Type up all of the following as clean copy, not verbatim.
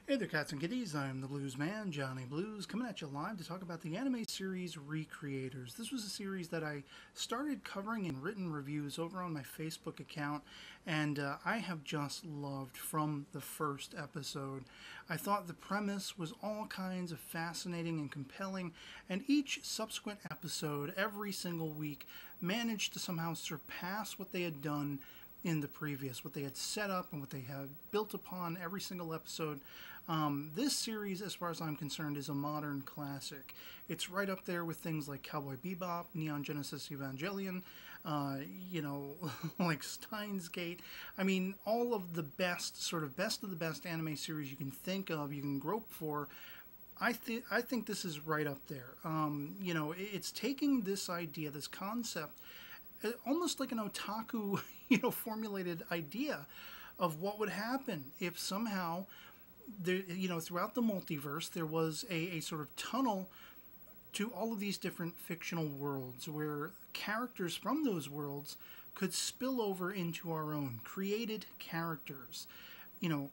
Hey there, cats and kitties. I'm the Blues Man, Johnny Blues, coming at you live to talk about the anime series Recreators. This was a series that I started covering in written reviews over on my Facebook account, and I have just loved from the first episode. I thought the premise was all kinds of fascinating and compelling, and each subsequent episode, every single week, managed to somehow surpass what they had done in the previous, what they had set up and what they had built upon every single episode. This series, as far as I'm concerned, is a modern classic. It's right up there with things like Cowboy Bebop, Neon Genesis Evangelion, like Steins Gate. I mean, all of the best, sort of best of the best anime series you can think of, you can grope for. I think this is right up there. It's taking this idea, this concept, almost like an otaku, formulated idea of what would happen if somehow there, throughout the multiverse, there was a sort of tunnel to all of these different fictional worlds where characters from those worlds could spill over into our own created characters.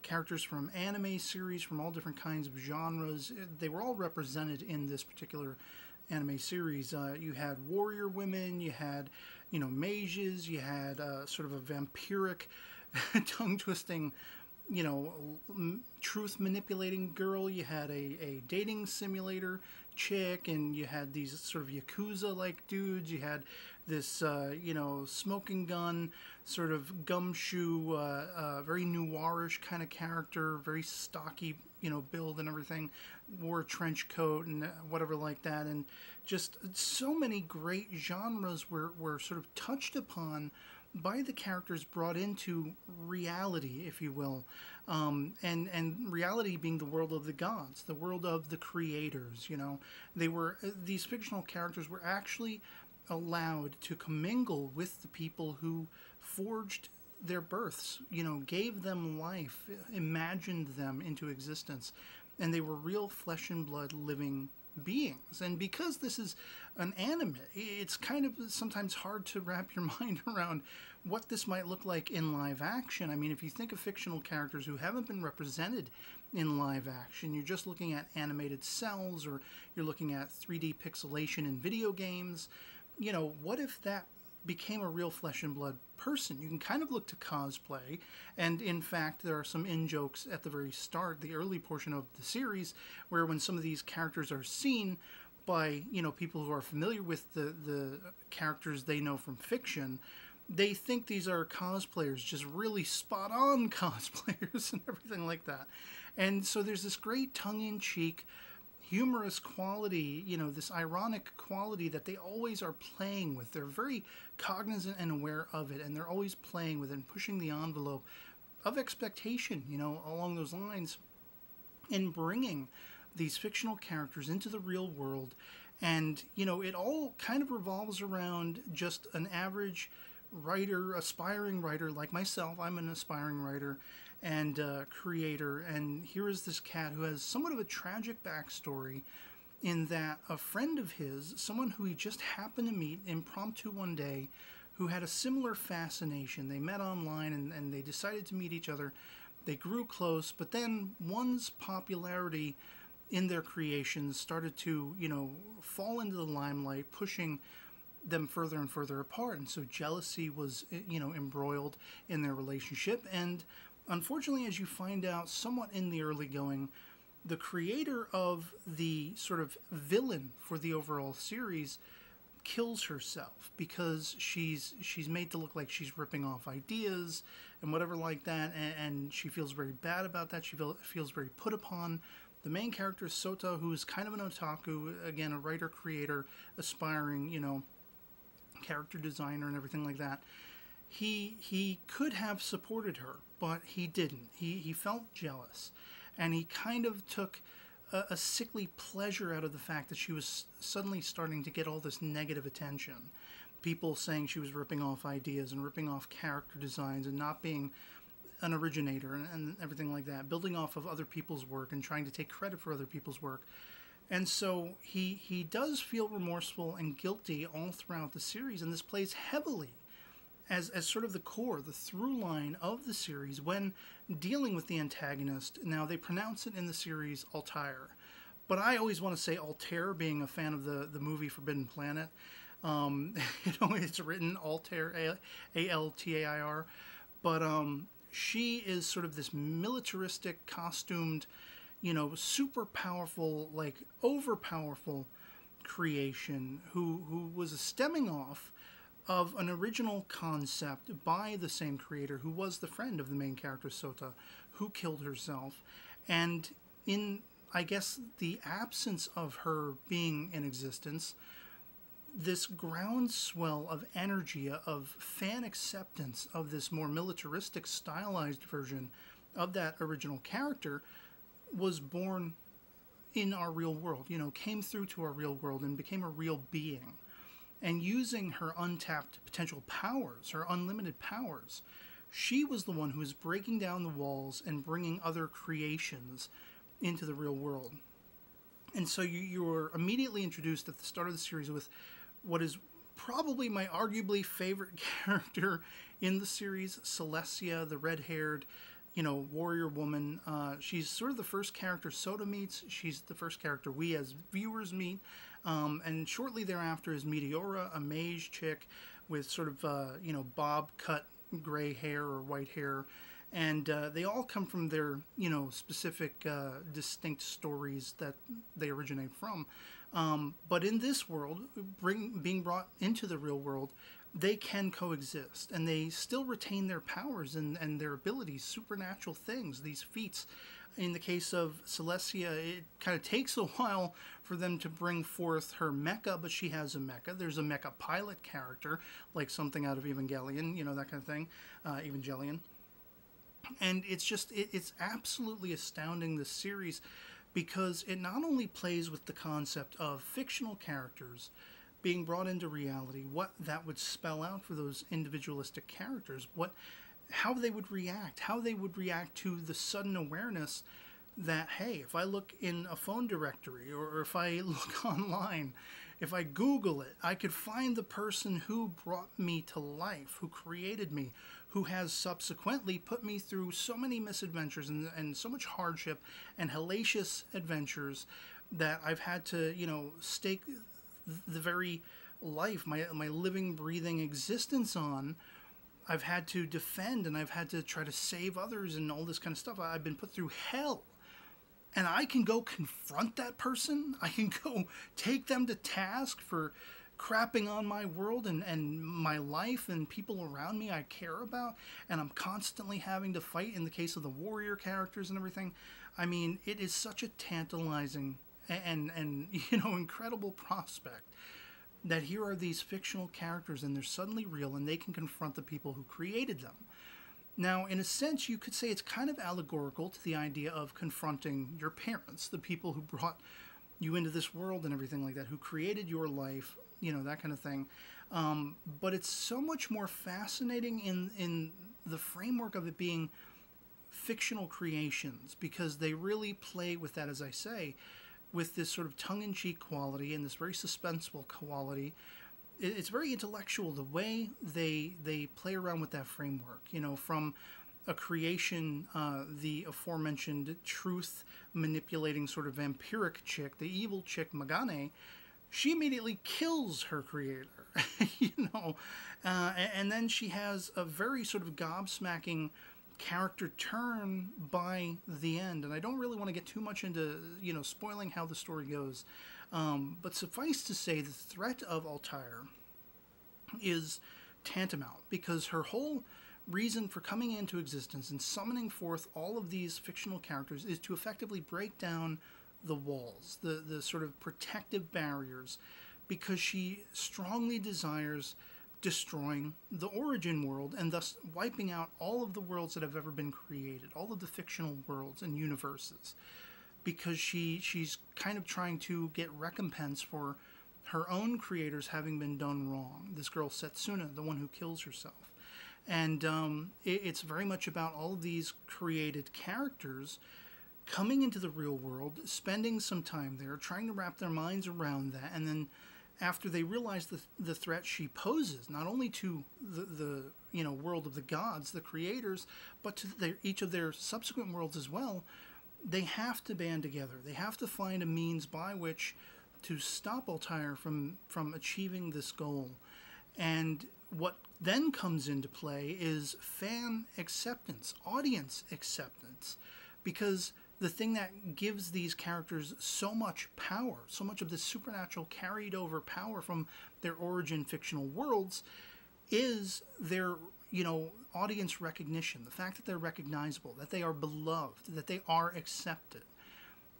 Characters from anime series, from all different kinds of genres. They were all represented in this particular anime series. You had warrior women, you had, mages, you had sort of a vampiric, tongue-twisting, truth manipulating girl. You had a dating simulator chick, and you had these sort of yakuza like dudes. You had this smoking gun sort of gumshoe, very noirish kind of character, very stocky build and everything, wore a trench coat and whatever like that, and just so many great genres were sort of touched upon by the characters brought into reality, if you will, and reality being the world of the gods, the world of the creators. These fictional characters were actually allowed to commingle with the people who forged their births, gave them life, imagined them into existence, and they were real flesh and blood living beings. And because this is an anime, it's kind of sometimes hard to wrap your mind around what this might look like in live action. I mean, if you think of fictional characters who haven't been represented in live action, you're just looking at animated cells, or you're looking at 3D pixelation in video games. What if that became a real flesh and blood person? You can kind of look to cosplay, and in fact there are some in-jokes at the very start, the early portion of the series, where when some of these characters are seen by people who are familiar with the characters they know from fiction, they think these are cosplayers, just really spot on cosplayers and everything like that. And so there's this great tongue-in-cheek humorous quality, this ironic quality that they always are playing with. They're very cognizant and aware of it, and they're always playing with it and pushing the envelope of expectation, along those lines, in bringing these fictional characters into the real world. And, it all kind of revolves around just an average writer, aspiring writer like myself. I'm an aspiring writer and creator, and here is this cat who has somewhat of a tragic backstory, in that a friend of his, someone who he just happened to meet impromptu one day, who had a similar fascination. They met online, and they decided to meet each other. They grew close, but then one's popularity in their creations started to fall into the limelight, pushing them further and further apart. And so jealousy was embroiled in their relationship. And unfortunately, as you find out somewhat in the early going, the creator of the sort of villain for the overall series kills herself because she's made to look like she's ripping off ideas and whatever like that, and she feels very bad about that. She feels very put upon. The main character is Sota, who is kind of an otaku, again, a writer, creator, aspiring, character designer and everything like that. He could have supported her, but he didn't. He felt jealous, and he kind of took a sickly pleasure out of the fact that she was suddenly starting to get all this negative attention. People saying she was ripping off ideas and ripping off character designs and not being an originator and everything like that, building off of other people's work and trying to take credit for other people's work. And so he does feel remorseful and guilty all throughout the series, and this plays heavily as sort of the core, the through line of the series, when dealing with the antagonist. Now, they pronounce it in the series Altair, but I always want to say Altair, being a fan of the movie Forbidden Planet. It's written Altair, Altair, but she is sort of this militaristic, costumed, super powerful, like overpowerful creation who was a stemming off of an original concept by the same creator who was the friend of the main character Sota, who killed herself. And in, I guess, the absence of her being in existence, this groundswell of energy, of fan acceptance of this more militaristic, stylized version of that original character was born in our real world, came through to our real world and became a real being. And using her untapped potential powers, her unlimited powers, she was the one who was breaking down the walls and bringing other creations into the real world. And so you were immediately introduced at the start of the series with what is probably my arguably favorite character in the series, Celestia, the red-haired, warrior woman. She's sort of the first character Sota meets. She's the first character we as viewers meet. And shortly thereafter is Meteora, a mage chick with sort of, bob-cut gray hair or white hair. And they all come from their, specific, distinct stories that they originate from. But in this world, being brought into the real world, they can coexist, and they still retain their powers and their abilities, supernatural things, these feats. In the case of Celestia, it kind of takes a while for them to bring forth her mecha, but she has a mecha. There's a mecha pilot character, like something out of Evangelion, that kind of thing, Evangelion. And it's absolutely astounding, this series, because it not only plays with the concept of fictional characters being brought into reality, what that would spell out for those individualistic characters, how they would react to the sudden awareness that, hey, if I look in a phone directory or if I look online, if I Google it, I could find the person who brought me to life, who created me, who has subsequently put me through so many misadventures and so much hardship and hellacious adventures that I've had to, stake the very life, my living, breathing existence on. I've had to defend, and I've had to try to save others and all this kind of stuff. I've been put through hell. And I can go confront that person. I can go take them to task for crapping on my world and my life and people around me I care about. And I'm constantly having to fight in the case of the warrior characters and everything. I mean, it is such a tantalizing and incredible prospect that here are these fictional characters and they're suddenly real and they can confront the people who created them. Now, in a sense, you could say it's kind of allegorical to the idea of confronting your parents, the people who brought you into this world and everything like that, who created your life, that kind of thing. But it's so much more fascinating in the framework of it being fictional creations, because they really play with that, as I say, with this sort of tongue-in-cheek quality and this very suspenseful quality. It's very intellectual, the way they play around with that framework, from a creation, the aforementioned truth-manipulating sort of vampiric chick, the evil chick Magane, she immediately kills her creator, and then she has a very sort of gobsmacking character turn by the end. And I don't really want to get too much into, spoiling how the story goes. But suffice to say, the threat of Altair is tantamount, because her whole reason for coming into existence and summoning forth all of these fictional characters is to effectively break down the walls, the sort of protective barriers, because she strongly desires destroying the origin world and thus wiping out all of the worlds that have ever been created, all of the fictional worlds and universes, because she's kind of trying to get recompense for her own creators having been done wrong. This girl Setsuna, the one who kills herself. And it's very much about all of these created characters coming into the real world, spending some time there, trying to wrap their minds around that, and then after they realize the threat she poses, not only to the world of the gods, the creators, but to each of their subsequent worlds as well, they have to band together. They have to find a means by which to stop Altair from achieving this goal. And what then comes into play is fan acceptance, audience acceptance, because the thing that gives these characters so much power, so much of this supernatural carried over power from their origin fictional worlds, is their, audience recognition, the fact that they're recognizable, that they are beloved, that they are accepted.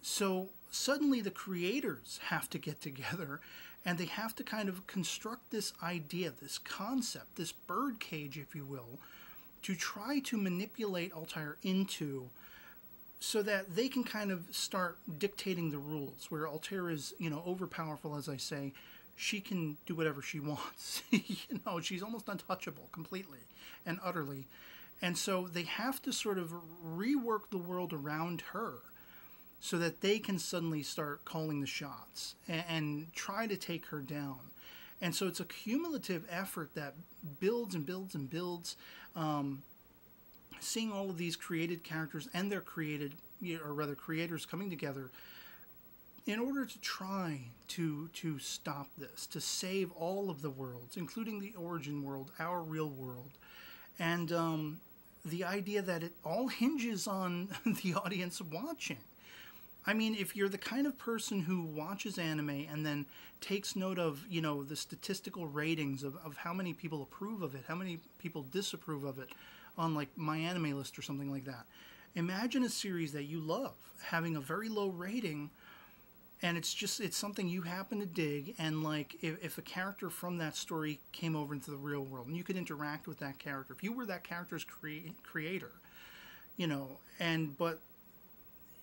So suddenly the creators have to get together and they have to kind of construct this idea, this concept, this birdcage, if you will, to try to manipulate Altair into, so that they can kind of start dictating the rules, where Altair is, overpowerful, as I say. She can do whatever she wants. She's almost untouchable completely and utterly. And so they have to sort of rework the world around her so that they can suddenly start calling the shots and try to take her down. And so it's a cumulative effort that builds and builds and builds. Seeing all of these created characters and their creators coming together in order to try to stop this, to save all of the worlds, including the origin world, our real world. And the idea that it all hinges on the audience watching. I mean, if you're the kind of person who watches anime and then takes note of, the statistical ratings of how many people approve of it, how many people disapprove of it on like My Anime List or something like that. Imagine a series that you love having a very low rating, and it's something you happen to dig, and like if a character from that story came over into the real world and you could interact with that character, if you were that character's creator, but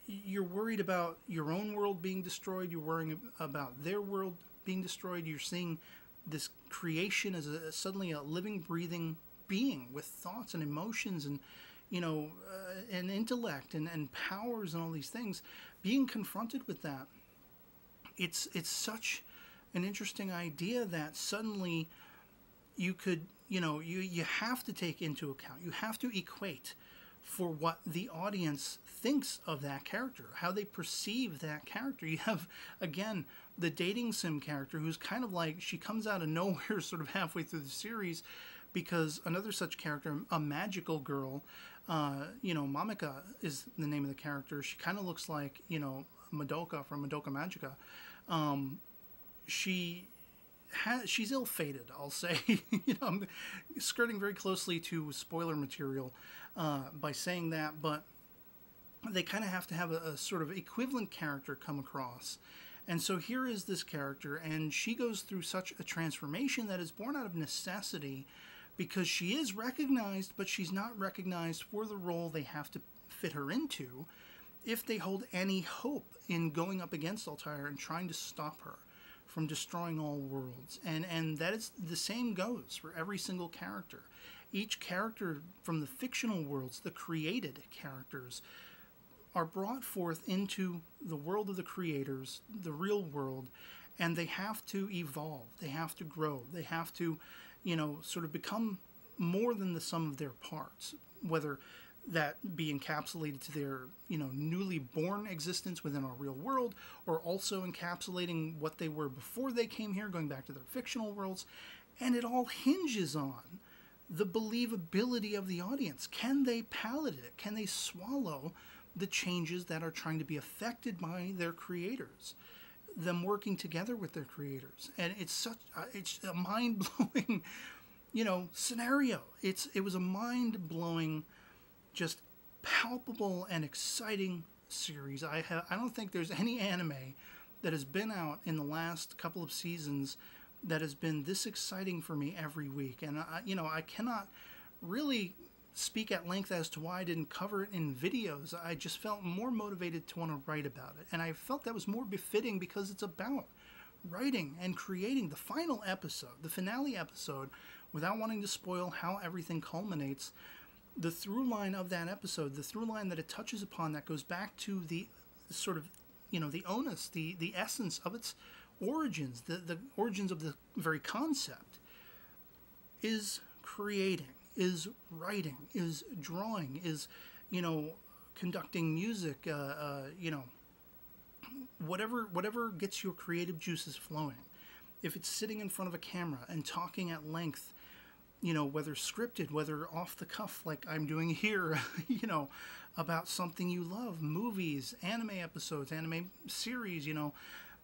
you're worried about your own world being destroyed, you're worrying about their world being destroyed, you're seeing this creation as suddenly a living, breathing being with thoughts and emotions and and intellect and powers and all these things, being confronted with that, it's such an interesting idea that suddenly you could you have to take into account, you have to equate for what the audience thinks of that character, how they perceive that character. You have, again, the dating sim character who's kind of like, she comes out of nowhere sort of halfway through the series, because another such character, a magical girl, Mamika is the name of the character. She kind of looks like, Madoka from Madoka Magica. She's ill-fated, I'll say. I'm skirting very closely to spoiler material by saying that, but they kind of have to have a sort of equivalent character come across. And so here is this character, and she goes through such a transformation that is born out of necessity, because she is recognized, but she's not recognized for the role they have to fit her into if they hold any hope in going up against Altair and trying to stop her from destroying all worlds. And that is the same goes for every single character. Each character from the fictional worlds, the created characters, are brought forth into the world of the creators, the real world, and they have to evolve, they have to grow, they have to, sort of become more than the sum of their parts, whether that be encapsulated to their, newly born existence within our real world, or also encapsulating what they were before they came here, going back to their fictional worlds. And it all hinges on the believability of the audience. Can they palate it? Can they swallow the changes that are trying to be affected by their creators, them working together with their creators? And it's a mind-blowing, scenario. It was a mind-blowing, just palpable and exciting series. I don't think there's any anime that has been out in the last couple of seasons that has been this exciting for me every week. And I cannot really speak at length as to why I didn't cover it in videos. I just felt more motivated to want to write about it, and I felt that was more befitting because it's about writing and creating the final episode, the finale episode, without wanting to spoil how everything culminates. The through line of that episode, the through line that it touches upon, that goes back to the sort of, the onus, the essence of its origins, the origins of the very concept, is creating, is writing, is drawing, is, conducting music, whatever gets your creative juices flowing. If it's sitting in front of a camera and talking at length, whether scripted, whether off the cuff like I'm doing here, about something you love, movies, anime episodes, anime series,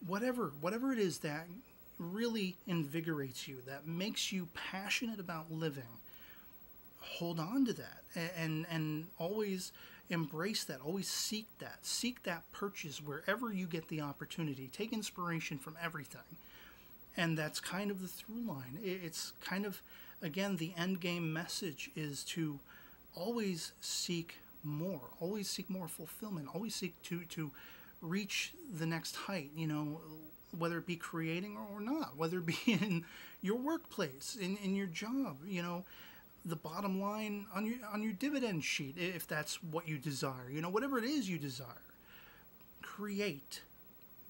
whatever it is that really invigorates you, that makes you passionate about living, hold on to that, and always embrace that, always seek that purchase wherever you get the opportunity. Take inspiration from everything. And that's kind of the through line. It's kind of, again, the end game message is to always seek more fulfillment, always seek to reach the next height, whether it be creating or not, whether it be in your workplace, in your job, the bottom line on your dividend sheet, if that's what you desire, whatever it is you desire. Create,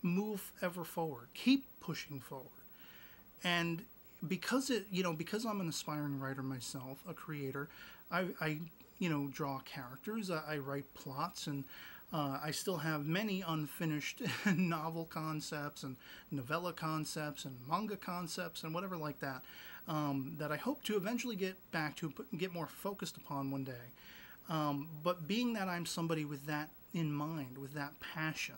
move ever forward, keep pushing forward. And because I'm an aspiring writer myself, a creator, I draw characters, I write plots, and I still have many unfinished novel concepts and novella concepts and manga concepts and whatever like that, that I hope to eventually get back to, get more focused upon one day. But being that I'm somebody with that in mind, with that passion,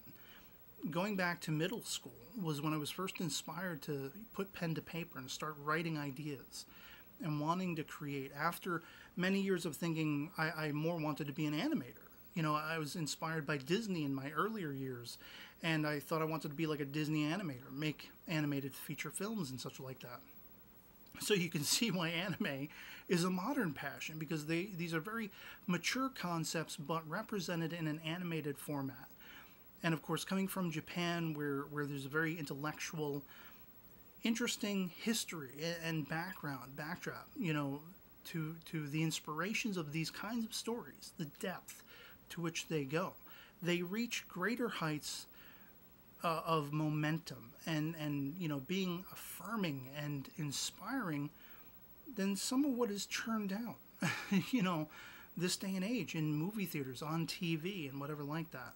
going back to middle school was when I was first inspired to put pen to paper and start writing ideas and wanting to create. After many years of thinking, I more wanted to be an animator. I was inspired by Disney in my earlier years, and I thought I wanted to be like a Disney animator, make animated feature films and such like that. So you can see why anime is a modern passion, because these are very mature concepts but represented in an animated format. And of course, coming from Japan, where there's a very intellectual, interesting history and backdrop, to the inspirations of these kinds of stories, the depth to which they go, they reach greater heights of momentum and being affirming and inspiring than some of what is churned out, this day and age in movie theaters, on TV, and whatever like that.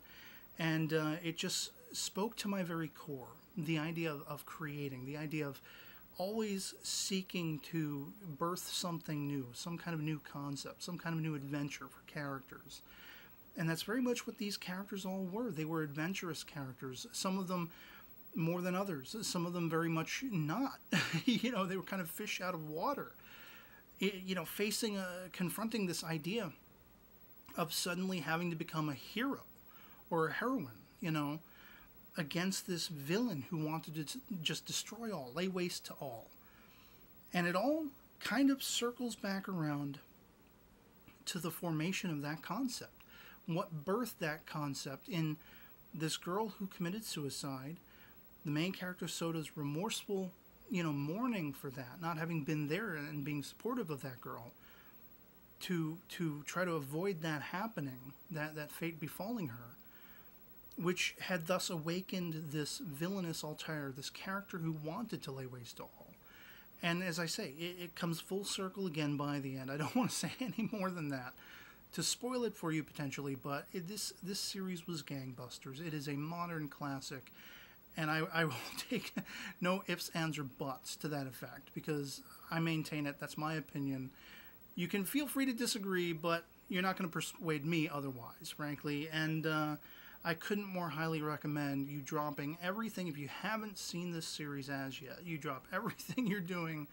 And it just spoke to my very core, the idea of creating, the idea of always seeking to birth something new, some kind of new concept, some kind of new adventure for characters. And that's very much what these characters all were. They were adventurous characters, some of them more than others, some of them very much not. They were kind of fish out of water, confronting this idea of suddenly having to become a hero or a heroine, against this villain who wanted to just destroy all, lay waste to all. And it all kind of circles back around to the formation of that concept. What birthed that concept in this girl who committed suicide, the main character Soda's remorseful, mourning for that, not having been there and being supportive of that girl, to try to avoid that happening, that fate befalling her, which had thus awakened this villainous Altair, this character who wanted to lay waste to all. And as I say, it comes full circle again by the end. I don't want to say any more than that to spoil it for you potentially, but this series was gangbusters. It is a modern classic, and I will take no ifs, ands, or buts to that effect, because I maintain it. That's my opinion. You can feel free to disagree, but you're not going to persuade me otherwise, frankly. And I couldn't more highly recommend you dropping everything. If you haven't seen this series as yet, you drop everything you're doing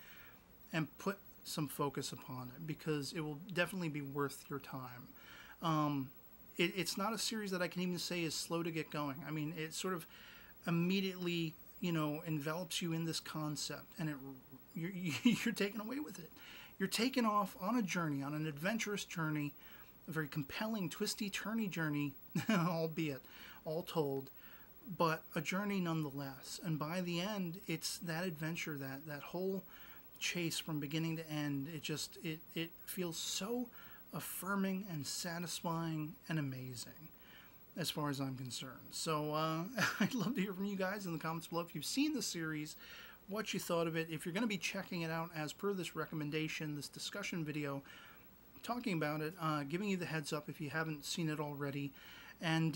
and put some focus upon it, because it will definitely be worth your time. It's not a series that I can even say is slow to get going. I mean, it sort of immediately, envelops you in this concept, and you're taken away with it. You're taken off on a journey, on an adventurous journey, a very compelling, twisty-turny journey, albeit all told, but a journey nonetheless. And by the end, it's that adventure, that whole chase from beginning to end. It feels so affirming and satisfying and amazing. as far as I'm concerned. So I'd love to hear from you guys in the comments below if you've seen the series, what you thought of it. If you're going to be checking it out as per this recommendation, this discussion video, talking about it, giving you the heads up if you haven't seen it already. And,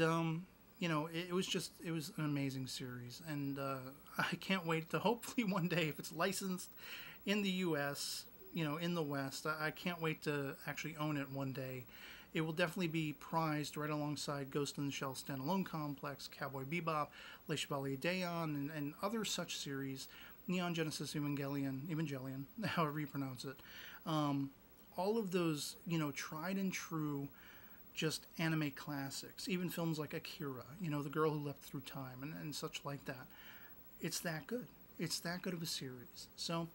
you know, it was an amazing series. And I can't wait to hopefully one day, if it's licensed in the U.S., you know, in the West, I can't wait to actually own it one day. It will definitely be prized right alongside Ghost in the Shell Standalone Complex, Cowboy Bebop, Le Chevalier Dayon, and other such series, Neon Genesis Evangelion, however you pronounce it. All of those, you know, tried and true, just anime classics, even films like Akira, you know, The Girl Who Leapt Through Time, and such like that. It's that good. It's that good of a series. So,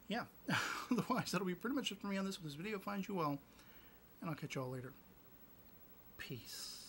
yeah. Otherwise, that'll be pretty much it for me on this. If this video finds you well, and I'll catch you all later. Peace.